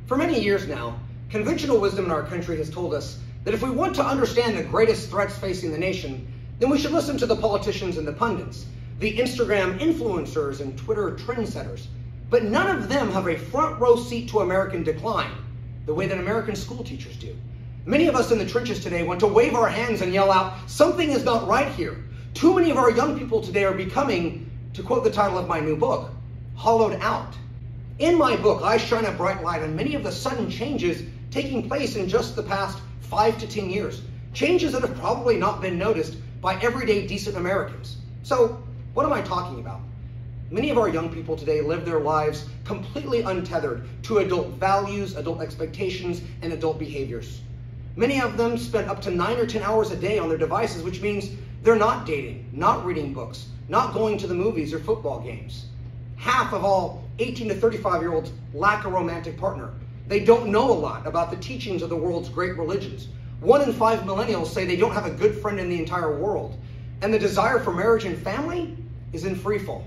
For many years now, conventional wisdom in our country has told us that if we want to understand the greatest threats facing the nation, then we should listen to the politicians and the pundits, the Instagram influencers and Twitter trendsetters. But none of them have a front row seat to American decline, the way that American school teachers do. Many of us in the trenches today want to wave our hands and yell out, "Something is not right here." Too many of our young people today are becoming, to quote the title of my new book, hollowed out. In my book, I shine a bright light on many of the sudden changes taking place in just the past 5 to 10 years. Changes that have probably not been noticed by everyday decent Americans. So, what am I talking about? Many of our young people today live their lives completely untethered to adult values, adult expectations, and adult behaviors. Many of them spend up to 9 or 10 hours a day on their devices, which means they're not dating, not reading books, not going to the movies or football games. Half of all 18 to 35-year-olds lack a romantic partner. They don't know a lot about the teachings of the world's great religions. 1 in 5 millennials say they don't have a good friend in the entire world. And the desire for marriage and family is in free fall.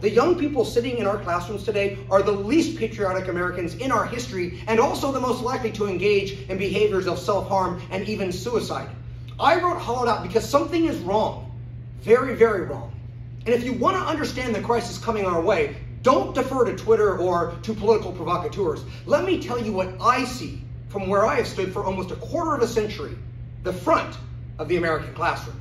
The young people sitting in our classrooms today are the least patriotic Americans in our history and also the most likely to engage in behaviors of self-harm and even suicide. I wrote Hollowed Out because something is wrong. Very, very wrong. And if you want to understand the crisis coming our way, don't defer to Twitter or to political provocateurs. Let me tell you what I see from where I have stood for almost a quarter of a century, the front of the American classroom.